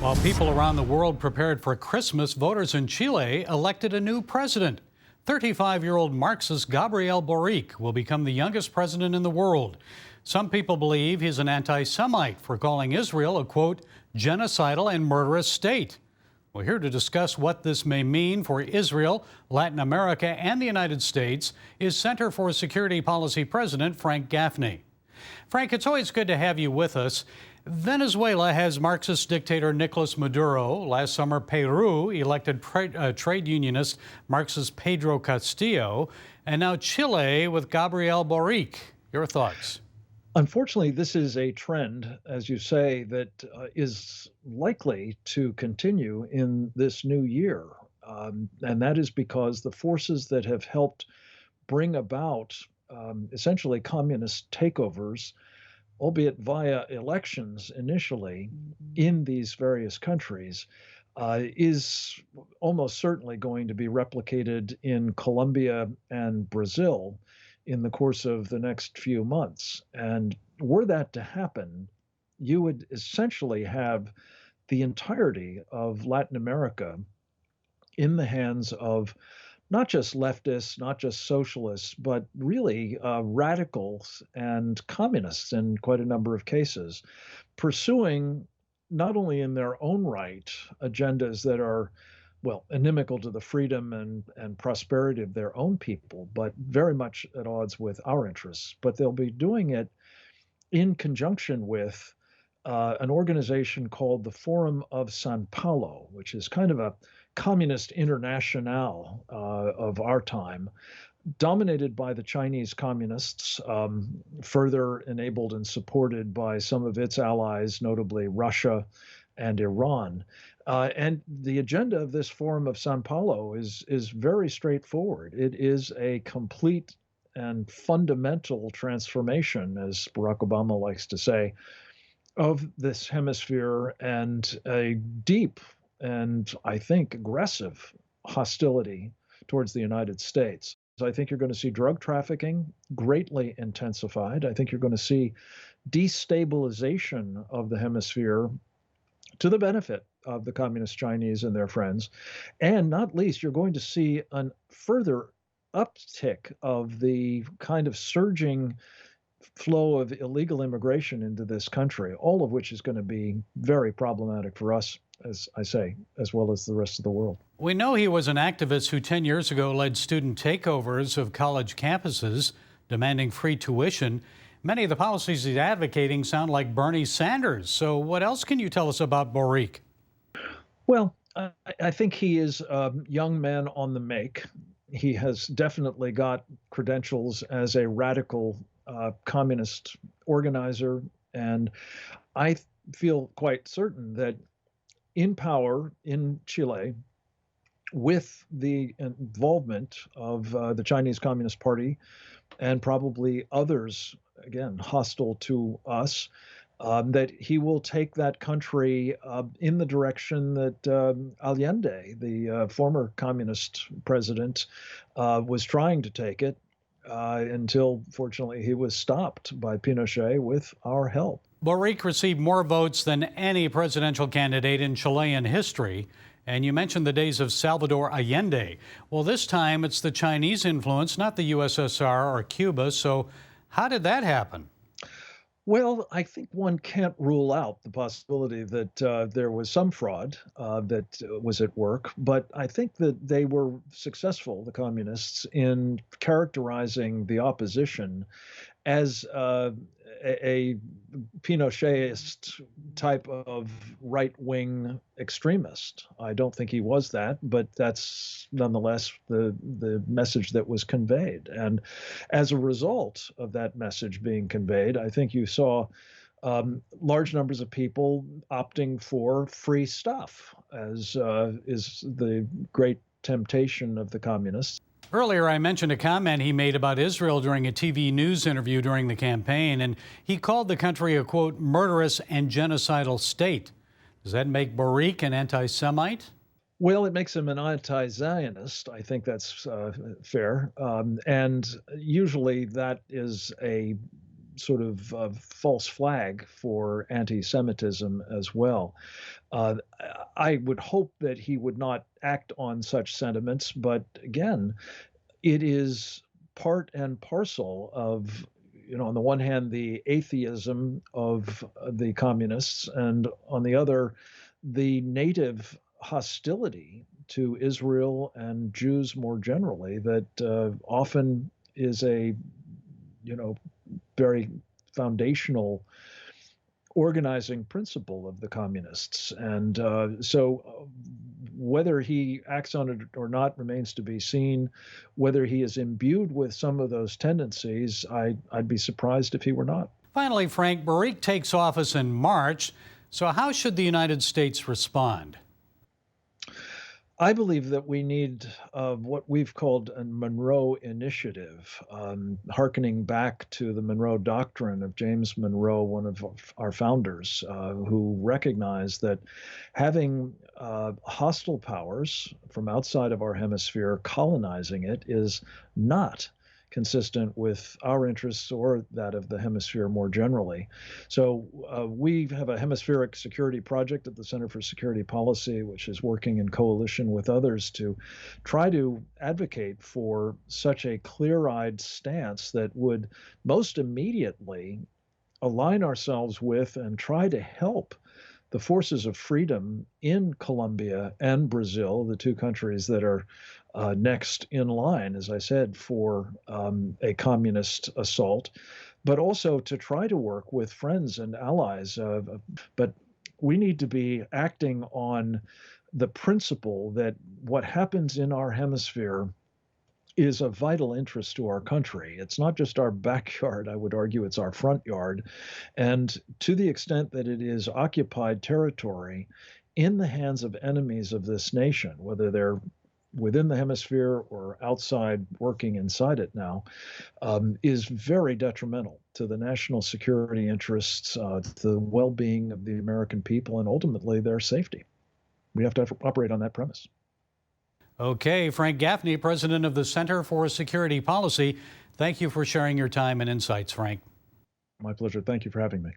While people around the world prepared for Christmas, voters in Chile elected a new president. 35-year-old Marxist Gabriel Boric will become the youngest president in the world. Some people believe he's an anti-Semite for calling Israel a, quote, genocidal and murderous state. We're here to discuss what this may mean for Israel, Latin America, and the United States is Center for Security Policy President Frank Gaffney. Frank, it's always good to have you with us. Venezuela has Marxist dictator Nicolas Maduro. Last summer, Peru elected trade unionist Marxist Pedro Castillo. And now Chile with Gabriel Boric. Your thoughts? Unfortunately, this is a trend, as you say, that is likely to continue in this new year. And that is because the forces that have helped bring about essentially communist takeovers, albeit via elections initially in these various countries, is almost certainly going to be replicated in Colombia and Brazil in the course of the next few months. And were that to happen, you would essentially have the entirety of Latin America in the hands of not just leftists, not just socialists, but really radicals and communists in quite a number of cases, pursuing not only in their own right agendas that are, well, inimical to the freedom and prosperity of their own people, but very much at odds with our interests. But they'll be doing it in conjunction with an organization called the Forum of Sao Paulo, which is kind of a communist international of our time, dominated by the Chinese communists, further enabled and supported by some of its allies, notably Russia and Iran. And the agenda of this Forum of Sao Paulo is very straightforward. It is a complete and fundamental transformation, as Barack Obama likes to say, of this hemisphere, and a deep and, I think, aggressive hostility towards the United States. So I think you're going to see drug trafficking greatly intensified. I think you're going to see destabilization of the hemisphere to the benefit of the Communist Chinese and their friends. And not least, you're going to see a further uptick of the kind of surging flow of illegal immigration into this country, all of which is going to be very problematic for us, as I say, as well as the rest of the world. We know he was an activist who 10 years ago led student takeovers of college campuses, demanding free tuition. Many of the policies he's advocating sound like Bernie Sanders. So what else can you tell us about Boric? Well, I think he is a young man on the make. He has definitely got credentials as a radical communist organizer. And I feel quite certain that in power in Chile, with the involvement of the Chinese Communist Party and probably others, again, hostile to us, that he will take that country in the direction that Allende, the former communist president, was trying to take it until, fortunately, he was stopped by Pinochet with our help. Boric received more votes than any presidential candidate in Chilean history. And you mentioned the days of Salvador Allende. Well, this time it's the Chinese influence, not the USSR or Cuba. So how did that happen? Well, I think one can't rule out the possibility that there was some fraud that was at work, but I think that they were successful, the communists, in characterizing the opposition as a Pinochetist type of right-wing extremist. I don't think he was that, but that's nonetheless the message that was conveyed. And as a result of that message being conveyed, I think you saw large numbers of people opting for free stuff, as is the great temptation of the communists. Earlier, I mentioned a comment he made about Israel during a TV news interview during the campaign, and he called the country a, quote, murderous and genocidal state. Does that make Boric an anti-Semite? Well, it makes him an anti-Zionist. I think that's fair. And usually that is a sort of false flag for anti-Semitism as well. Uh, I would hope that he would not act on such sentiments, but again, it is part and parcel of, on the one hand, the atheism of the communists, and on the other, the native hostility to Israel and Jews more generally that often is a, very foundational organizing principle of the communists. And whether he acts on it or not remains to be seen. Whether he is imbued with some of those tendencies, I'd be surprised if he were not. Finally, Frank, Boric takes office in March. So how should the United States respond? I believe that we need what we've called a Monroe Initiative, hearkening back to the Monroe Doctrine of James Monroe, one of our founders, who recognized that having hostile powers from outside of our hemisphere colonizing it is not consistent with our interests or that of the hemisphere more generally. So we have a hemispheric security project at the Center for Security Policy, which is working in coalition with others to try to advocate for such a clear-eyed stance that would most immediately align ourselves with and try to help the forces of freedom in Colombia and Brazil, the two countries that are next in line, as I said, for a communist assault, but also to try to work with friends and allies. But we need to be acting on the principle that what happens in our hemisphere is of vital interest to our country. It's not just our backyard, I would argue it's our front yard. And to the extent that it is occupied territory in the hands of enemies of this nation, whether they're within the hemisphere or outside working inside it now, is very detrimental to the national security interests, to the well-being of the American people, and ultimately their safety. We have to operate on that premise. Okay, Frank Gaffney, president of the Center for Security Policy. Thank you for sharing your time and insights, Frank. My pleasure. Thank you for having me.